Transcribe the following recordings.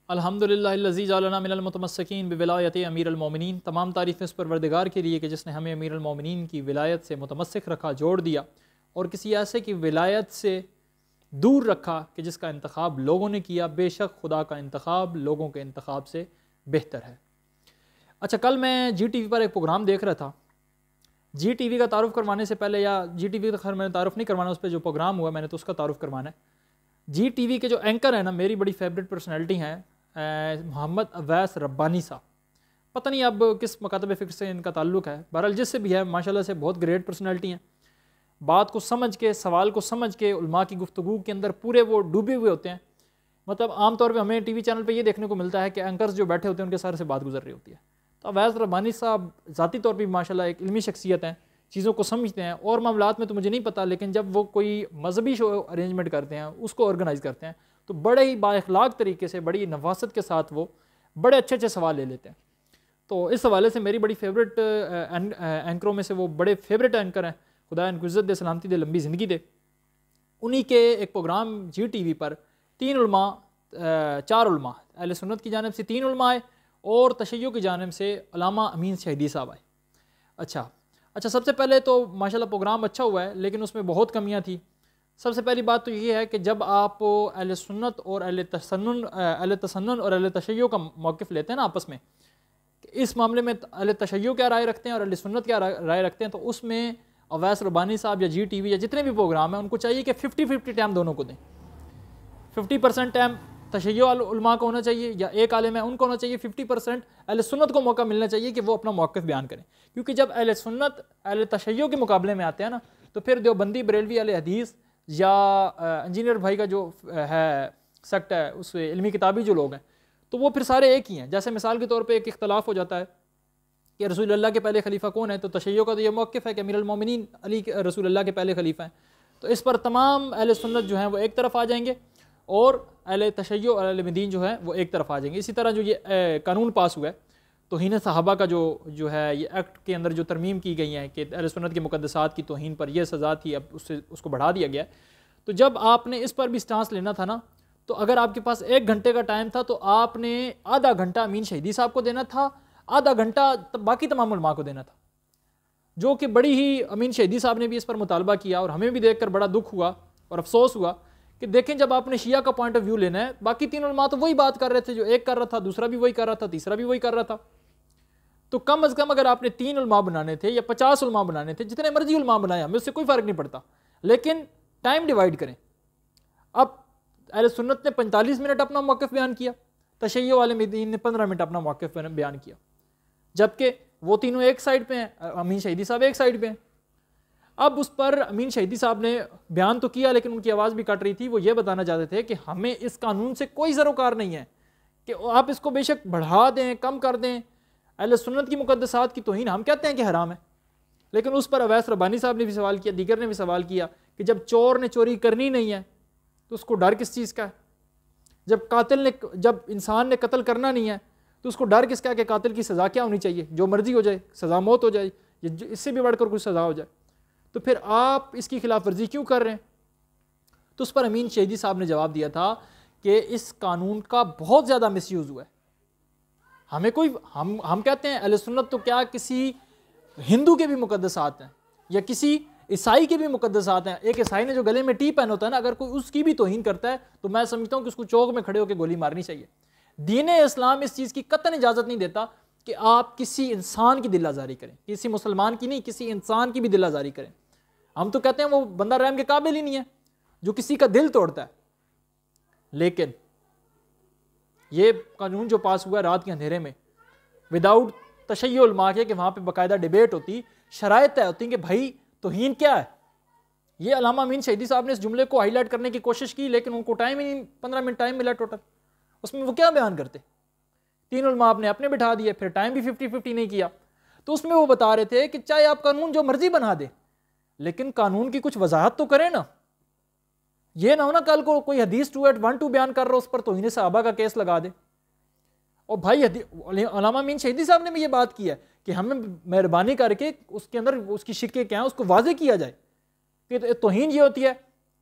الحمدللہ الذی جعلنا من المتمسکین بولایت امیر المومنین، تمام تعریفیں اس پروردگار کے لیے کہ جس نے ہمیں امیر المومنین کی ولایت سے متمسک رکھا، جوڑ دیا، اور کسی ایسے کی ولایت سے دور رکھا کہ جس کا انتخاب لوگوں نے کیا۔ بے شک خدا کا انتخاب لوگوں کے انتخاب سے بہتر ہے۔ اچھا، کل میں جی ٹی وی پر ایک پروگرام دیکھ رہا تھا۔ جی ٹی وی کا تعارف کروانے سے پہلے، یا جی ٹی وی کا خیر میں نے تعارف نہیں کروانا، اس پہ جو پروگرام ہوا میں نے تو اس کا تعارف کروانا ہے۔ جی ٹی وی کے جو اینکر ہیں نا، میری بڑی فیوریٹ پرسنالٹی ہیں محمد اویس ربانی صاحب۔ پتہ نہیں اب کس مکاتب فکر سے ان کا تعلق ہے، بہرحال جس سے بھی ہے ماشاءاللہ سے بہت گریٹ پرسنالٹی ہیں۔ بات کو سمجھ کے، سوال کو سمجھ کے، علماء کی گفتگو کے اندر پورے وہ ڈوبے ہوئے ہوتے ہیں۔ مطلب عام طور پہ ہمیں ٹی وی چینل پہ یہ دیکھنے کو ملتا ہے کہ اینکرز جو بیٹھے ہوتے ہیں ان کے سارے سے بات گزر رہی ہوتی ہے۔ تو اویس ربانی صاحب ذاتی طور پہ ماشاءاللہ ایک علمی شخصیت ہیں، چیزوں کو سمجھتے ہیں، اور معاملات میں تو مجھے نہیں پتہ، لیکن جب وہ کوئی مذہبی شو ارینجمنٹ کرتے ہیں، اس کو آرگنائز کرتے ہیں، تو بڑے ہی با اخلاق طریقے سے، بڑی نفاست کے ساتھ وہ بڑے اچھے اچھے سوال لے لیتے ہیں۔ تو اس حوالے سے میری بڑی فیوریٹ اینکروں میں سے وہ بڑے فیوریٹ اینکر ہیں، خدا ان کو عزت دے، سلامتی دے، لمبی زندگی دے۔ انہی کے ایک پروگرام جی ٹی وی پر چار علماء، اہل سنت کی جانب سے 3 علماء آئے، اور تشیع کی جانب سے علامہ امین شہیدی صاحب آئے۔ اچھا، سب سے پہلے تو ماشاءاللہ پروگرام اچھا ہوا ہے، لیکن اس میں بہت کمیاں تھیں۔ سب سے پہلی بات تو یہ ہے کہ جب آپ اہل سنت اور اہل تسنن اور اہل تشیع کا موقف لیتے ہیں نا آپس میں، کہ اس معاملے میں اہل تشیع کیا رائے رکھتے ہیں اور اہل سنت کیا رائے رکھتے ہیں، تو اس میں اویس ربانی صاحب یا جی ٹی وی یا جتنے بھی پروگرام ہیں ان کو چاہیے کہ 50-50 ٹائم دونوں کو دیں۔ 50% ٹائم تشیع علماء کو ہونا چاہیے، یا ایک عالم ہے ان کو ہونا چاہیے، 50% اہل سنت کو موقع ملنا چاہیے کہ وہ اپنا موقف بیان کریں۔ کیونکہ جب اہل سنت اہل تشیع کے مقابلے میں آتے ہیں نا، تو پھر دیوبندی، بریلوی، اہل حدیث یا انجینئر بھائی کا جو ہے سیکٹ ہے، اس علمی کتابی جو لوگ ہیں، تو وہ پھر سارے ایک ہی ہیں۔ جیسے مثال کے طور پہ ایک اختلاف ہو جاتا ہے کہ رسول اللہ کے پہلے خلیفہ کون ہے، تو تشیع کا تو یہ موقف ہے کہ امیر المومنین علی رسول اللہ کے پہلے خلیفہ ہیں۔ تو اس پر تمام اہل سنت جو ہیں وہ ایک طرف آ جائیں گے، اور اہل تشیع اور اہل مدین جو ہیں وہ ایک طرف آ جائیں گے۔ اسی طرح جو یہ قانون پاس ہوا ہے توہین صحابہ کا، جو ہے یہ ایکٹ کے اندر جو ترمیم کی گئی ہیں کہ اہل سنت کے مقدسات کی توہین پر یہ سزا تھی، اب اس کو بڑھا دیا گیا ہے۔ تو جب آپ نے اس پر بھی سٹانس لینا تھا نا، تو اگر آپ کے پاس 1 گھنٹے کا ٹائم تھا تو آپ نے آدھا گھنٹہ امین شہیدی صاحب کو دینا تھا، آدھا گھنٹہ باقی تمام علماء کو دینا تھا، جو کہ بڑی ہی امین شہیدی صاحب نے بھی اس پر مطالبہ کیا، اور ہمیں بھی دیکھ کر بڑا دکھ ہوا اور افسوس ہوا کہ دیکھیں جب آپ نے شیعہ کا پوائنٹ آف ویو لینا ہے، باقی 3 علماء تو وہی بات کر رہے تھے، جو ایک کر رہا تھا، دوسرا بھی وہی کر رہا تھا، تیسرا بھی وہی کر رہا تھا۔ تو کم از کم اگر آپ نے 3 علماء بنانے تھے یا 50 علماء بنانے تھے، جتنے مرضی علماء بنائے، ہمیں اس سے کوئی فرق نہیں پڑتا، لیکن ٹائم ڈیوائیڈ کریں۔ اب اہل سنت نے 45 منٹ اپنا موقف بیان کیا، تشیع والے مدین نے 15 منٹ اپنا موقف بیان کیا، جبکہ وہ تینوں ایک سائڈ پہ ہیں، امین شہیدی صاحب ایک سائڈ پہ ہیں۔ اب اس پر امین شہیدی صاحب نے بیان تو کیا، لیکن ان کی آواز بھی کٹ رہی تھی۔ وہ یہ بتانا چاہتے تھے کہ ہمیں اس قانون سے کوئی سروکار نہیں ہے، کہ آپ اس کو بے شک بڑھا دیں، کم کر دیں، اہل سنت کی مقدسات کی توہین ہم کہتے ہیں کہ حرام ہے۔ لیکن اس پر اویس ربانی صاحب نے بھی سوال کیا، دیگر نے بھی سوال کیا کہ جب چور نے چوری کرنی نہیں ہے تو اس کو ڈر کس چیز کا ہے؟ جب انسان نے قتل کرنا نہیں ہے تو اس کو ڈر کس کا ہے کہ قاتل کی سزا کیا ہونی چاہیے؟ جو مرضی ہو جائے، سزا موت ہو جائے، یا اس سے بھی بڑھ کر کوئی سزا ہو جائے، تو پھر آپ اس کی خلاف ورزی کیوں کر رہے ہیں؟ تو اس پر امین شہیدی صاحب نے جواب دیا تھا کہ اس قانون کا بہت زیادہ مس یوز ہوا ہے۔ ہم کہتے ہیں اہل سنت تو کیا کسی ہندو کے بھی مقدسات ہیں یا کسی عیسائی کے بھی مقدسات ہیں۔ ایک عیسائی نے جو گلے میں ٹی پہنا ہوتا ہے نا، اگر کوئی اس کی بھی توہین کرتا ہے تو میں سمجھتا ہوں کہ اس کو چوک میں کھڑے ہو کے گولی مارنی چاہیے۔ دین اسلام اس چیز کی قطعاً اجازت نہیں دیتا کہ آپ کسی انسان کی دل آزاری کریں، کسی مسلمان کی نہیں، کسی انسان کی بھی دل آزاری کریں۔ ہم تو کہتے ہیں وہ بندہ رحم کے قابل ہی نہیں ہے جو کسی کا دل توڑتا ہے۔ لیکن یہ قانون جو پاس ہوا ہے رات کے اندھیرے میں، وداؤٹ تشیع علماء کے، کہ وہاں پہ باقاعدہ ڈیبیٹ ہوتی، شرائط طے ہوتی کہ بھائی توہین کیا ہے۔ یہ علامہ امین شہیدی صاحب نے اس جملے کو ہائی لائٹ کرنے کی کوشش کی، لیکن ان کو ٹائم ہی نہیں، 15 منٹ ٹائم ملا ٹوٹل، اس میں وہ کیا بیان کرتے؟ 3 علماء آپ نے اپنے بٹھا دیے، پھر ٹائم بھی 50-50 نہیں کیا۔ تو اس میں وہ بتا رہے تھے کہ چاہے آپ قانون جو مرضی بنا دیں، لیکن قانون کی کچھ وضاحت تو کریں نا۔ یہ نہ ہونا کل کو کوئی حدیث 2:1-2 بیان کر رہا ہو، اس پر توہین صحابہ کا کیس لگا دے۔ اور بھائی علامہ امین شہیدی صاحب نے بھی یہ بات کی ہے کہ ہمیں مہربانی کر کے اس کے اندر اس کی شکیں کیا ہیں اس کو واضح کیا جائے کہ توہین یہ ہوتی ہے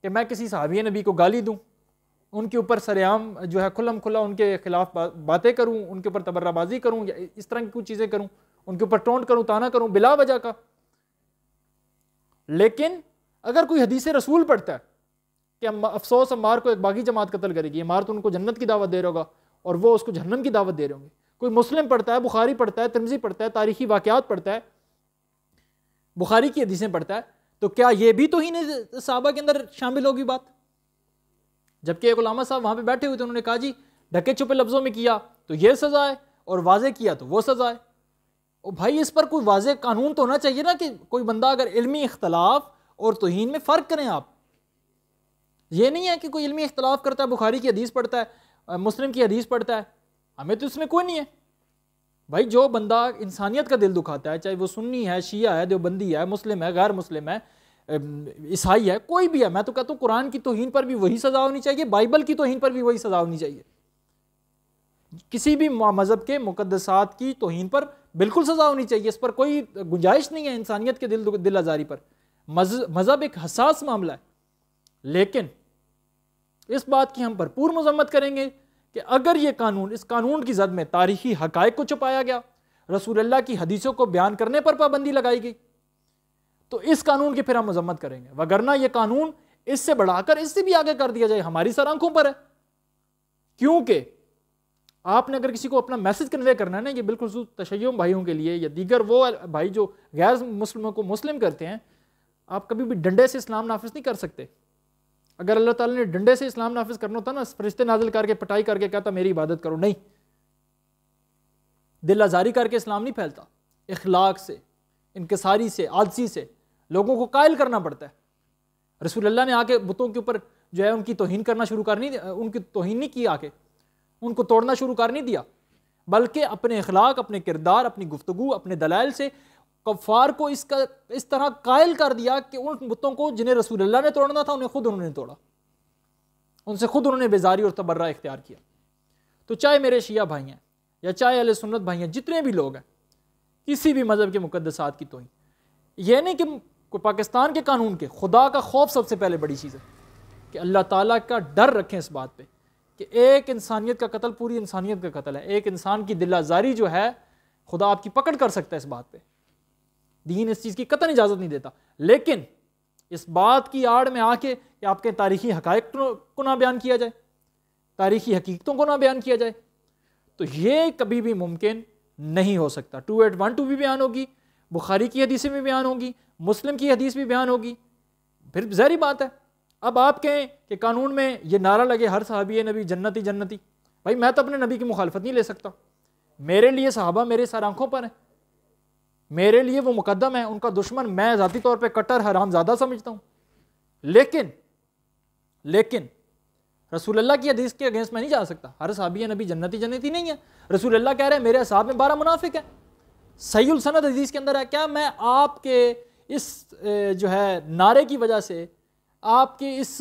کہ میں کسی صحابی نبی کو گالی دوں، ان کے اوپر سر عام جو ہے کھلم کھلا ان کے خلاف باتیں کروں، ان کے اوپر تبرہ بازی کروں یا اس طرح کی کچھ چیزیں کروں، ان کے اوپر ٹونٹ کروں، تانا کروں بلا وجہ کا. لیکن اگر کوئی حدیث رسول پڑھتا ہے کہ افسوس عمار کو ایک باغی جماعت قتل کرے گی، عمار تو ان کو جنت کی دعوت دے رہا ہوگا اور وہ اس کو جہنم کی دعوت دے رہے ہوں گے. کوئی مسلم پڑھتا ہے، بخاری پڑھتا ہے، ترمذی پڑھتا ہے، تاریخی واقعات پڑھتا ہے، بخاری کی حدیثیں پڑھتا ہے، تو کیا یہ بھی توہین صحابہ کے اندر شامل ہوگی بات؟ جبکہ ایک علامہ صاحب وہاں پہ بیٹھے ہوئے تھے، انہوں نے کہا جی ڈھکے چھپے لفظوں میں کیا تو یہ سزا ہے اور واضح کیا تو وہ سزا ہے. او بھائی اس پر کوئی واضح قانون تو ہونا چاہیے نا کہ کوئی بندہ اگر علمی اختلاف اور توہین میں فرق کریں. آپ یہ نہیں ہے کہ کوئی علمی اختلاف کرتا ہے، بخاری کی حدیث پڑھتا ہے، مسلم کی حدیث پڑھتا ہے، ہمیں تو اس میں کوئی نہیں ہے. بھائی جو بندہ انسانیت کا دل دکھاتا ہے، چاہے وہ سنی ہے، شیعہ ہے، دیوبندی ہے، مسلم ہے، غیر مسلم ہے، عیسائی ہے، کوئی بھی ہے، میں تو کہتا ہوں قرآن کی توہین پر بھی وہی سزا ہونی چاہیے، بائبل کی توہین پر بھی وہی سزا ہونی چاہیے. کسی بھی مذہب کے مقدسات کی توہین پر بالکل سزا ہونی چاہیے، اس پر کوئی گنجائش نہیں ہے انسانیت کے دل آزاری پر. مذہب ایک حساس معاملہ ہے، لیکن اس بات کی ہم بھرپور مذمت کریں گے کہ اگر یہ قانون، اس قانون کی زد میں تاریخی حقائق کو چھپایا گیا، رسول اللہ کی حدیثوں کو بیان کرنے پر پابندی لگائی گئی، تو اس قانون کی پھر ہم مذمت کریں گے. وگرنہ یہ قانون اس سے بڑھا کر اس سے بھی آگے کر دیا جائے ہماری سر آنکھوں پر ہے. کیونکہ آپ نے اگر کسی کو اپنا میسج کنوے کرنا ہے نا، یہ بالکل تشیع بھائیوں کے لیے یا دیگر وہ بھائی جو غیر مسلموں کو مسلم کرتے ہیں، آپ کبھی بھی ڈنڈے سے اسلام نافذ نہیں کر سکتے. اگر اللہ تعالیٰ نے ڈنڈے سے اسلام نافذ کرنا ہوتا نا، فرشتے نازل کر کے پٹائی کر کے کہتا میری عبادت کرو، نہیں، دل آزاری کر کے اسلام نہیں پھیلتا. اخلاق سے، انکساری سے، عاجزی سے لوگوں کو قائل کرنا پڑتا ہے. رسول اللہ نے آ کے بتوں کے اوپر جو ہے ان کی توہین کرنا شروع کرنی، ان کی توہین نہیں کی، آ کے ان کو توڑنا شروع کر نہیں دیا، بلکہ اپنے اخلاق، اپنے کردار، اپنی گفتگو، اپنے دلائل سے کفار کو اس طرح قائل کر دیا کہ ان بتوں کو جنہیں رسول اللہ نے توڑنا تھا انہوں نے توڑا، ان سے خود انہوں نے بیزاری اور تبرہ اختیار کیا. تو چاہے میرے شیعہ بھائی ہیں یا چاہے اہل سنت بھائی ہیں، جتنے بھی لوگ ہیں، کسی بھی مذہب کے مقدسات کی توہین، یہ نہیں کہ پاکستان کے قانون کے، خدا کا خوف سب سے پہلے بڑی چیز ہے کہ اللہ تعالیٰ کا ڈر رکھیں اس بات پہ کہ ایک انسانیت کا قتل پوری انسانیت کا قتل ہے. ایک انسان کی دل آزاری جو ہے خدا آپ کی پکڑ کر سکتا ہے اس بات پہ، دین اس چیز کی قطعاً اجازت نہیں دیتا. لیکن اس بات کی آڑ میں آ کے کہ آپ کے تاریخی حقائق کو نہ بیان کیا جائے، تاریخی حقیقتوں کو نہ بیان کیا جائے، تو یہ کبھی بھی ممکن نہیں ہو سکتا. 2812 بھی بیان ہوگی، بخاری کی حدیثیں بھی بیان ہوگی، مسلم کی حدیث بھی بیان ہوگی. پھر ظاہری بات ہے اب آپ کہیں کہ قانون میں یہ نعرہ لگے ہر صحابی نبی جنتی جنتی. بھائی میں تو اپنے نبی کی مخالفت نہیں لے سکتا، میرے لیے صحابہ میرے سر آنکھوں پر ہیں، میرے لیے وہ مقدم ہے، ان کا دشمن میں ذاتی طور پہ کٹر حرام زیادہ سمجھتا ہوں. لیکن رسول اللہ کی حدیث کے اگینسٹ میں نہیں جا سکتا. ہر صحابی نبی جنتی جنتی نہیں ہے. رسول اللہ کہہ رہے ہیں میرے اصحاب میں 12 منافق ہیں، صحیح السند حدیث کے اندر ہے. کیا میں آپ کے اس جو ہے نعرے کی وجہ سے، آپ کی اس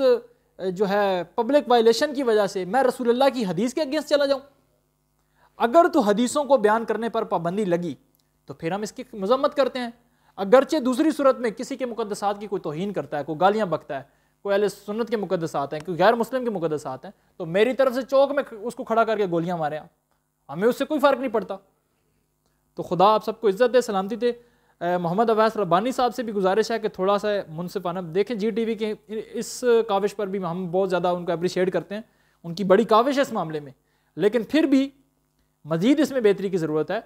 جو ہے پبلک وائلیشن کی وجہ سے میں رسول اللہ کی حدیث کے اگینسٹ چلا جاؤں؟ اگر تو حدیثوں کو بیان کرنے پر پابندی لگی تو پھر ہم اس کی مذمت کرتے ہیں. اگرچہ دوسری صورت میں کسی کے مقدسات کی کوئی توہین کرتا ہے، کوئی گالیاں بکتا ہے، کوئی اہل سنت کے مقدسات ہیں، کوئی غیر مسلم کے مقدسات ہیں، تو میری طرف سے چوک میں اس کو کھڑا کر کے گولیاں ماریں، ہمیں اس سے کوئی فرق نہیں پڑتا. تو خدا آپ سب کو عزت دے، سلامتی دے. محمد اویس ربانی صاحب سے بھی گزارش ہے کہ تھوڑا سا منصفانہ دیکھیں. جی ٹی وی کے اس کاوش پر بھی ہم بہت زیادہ ان کو اپریشیٹ کرتے ہیں، ان کی بڑی کاوش ہے اس معاملے میں، لیکن پھر بھی مزید اس میں بہتری کی ضرورت ہے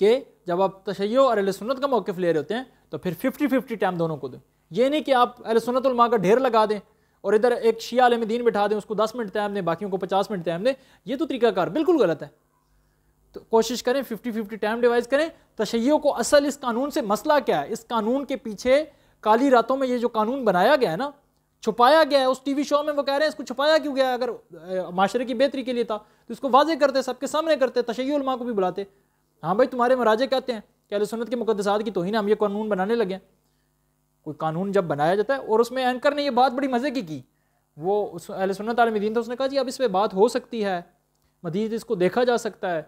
کہ جب آپ تشیع اور اہل سنت کا موقف لے رہے ہوتے ہیں تو پھر 50-50 ٹائم دونوں کو دیں. یہ نہیں کہ آپ اہل سنت علماء کا ڈھیر لگا دیں اور ادھر ایک شیعہ عالم دین بٹھا دیں، اس کو 10 منٹ ٹائم دیں، باقیوں کو 50 منٹ ٹائم دیں. یہ تو طریقہ کار بالکل غلط ہے. تو کوشش کریں 50-50 ٹائم ڈیوائز کریں. تشیع کو اصل اس قانون سے مسئلہ کیا ہے؟ اس قانون کے پیچھے کالی راتوں میں یہ جو قانون بنایا گیا ہے نا، چھپایا گیا ہے. اس ٹی وی شو میں وہ کہہ رہے ہیں اس کو چھپایا کیوں گیا؟ اگر معاشرے کی بہتری کے لیے تھا تو اس کو واضح کرتے، سب کے سامنے کرتے، تشیع علماء کو بھی بلاتے. ہاں بھائی تمہارے مراجع کہتے ہیں کہ اہل سنت کے مقدسات کی توہین، ہم یہ قانون بنانے لگے ہیں. کوئی قانون جب بنایا جاتا ہے، اور اس میں اینکر نے یہ بات بڑی مزے کی، وہ اہل سنت عالم دین تھا، اس نے کہا جی اب اس پہ بات ہو سکتی ہے، مزید اس کو دیکھا جا سکتا ہے.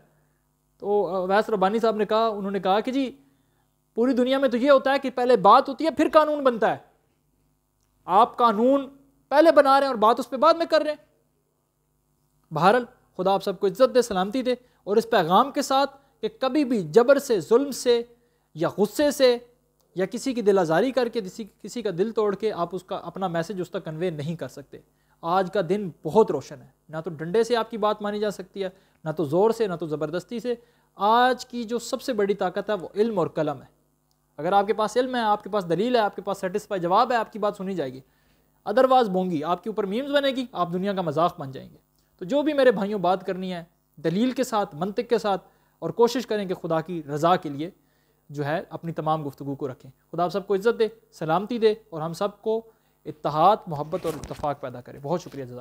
تو اویس ربانی صاحب نے کہا، انہوں نے کہا کہ جی پوری دنیا میں تو یہ ہوتا ہے کہ پہلے بات ہوتی ہے پھر قانون بنتا ہے. آپ قانون پہلے بنا رہے ہیں اور بات اس پہ بعد میں کر رہے ہیں۔ بہرحال خدا آپ سب کو عزت دے، سلامتی دے، اور اس پیغام کے ساتھ کہ کبھی بھی جبر سے، ظلم سے یا غصے سے یا کسی کی دل آزاری کر کے، کسی کا دل توڑ کے آپ اس کا اپنا میسج اس تک کنوے نہیں کر سکتے۔ آج کا دن بہت روشن ہے، نہ تو ڈنڈے سے آپ کی بات مانی جا سکتی ہے، نہ تو زور سے، نہ تو زبردستی سے۔ آج کی جو سب سے بڑی طاقت ہے وہ علم اور قلم ہے۔ اگر آپ کے پاس علم ہے، آپ کے پاس دلیل ہے، آپ کے پاس سیٹسفائی جواب ہے، آپ کی بات سنی جائے گی، ادروائز بونگی آپ کے اوپر میمز بنے گی، آپ دنیا کا مذاق بن جائیں گے۔ تو جو بھی میرے بھائیوں بات کرنی ہے دلیل کے ساتھ، منطق کے ساتھ، اور کوشش کریں کہ خدا کی رضا کے لیے جو ہے اپنی تمام گفتگو کو رکھیں۔ خدا آپ سب کو عزت دے، سلامتی دے، اور ہم سب کو اتحاد، محبت اور اتفاق پیدا کرے۔ بہت شکریہ، جزاک اللہ۔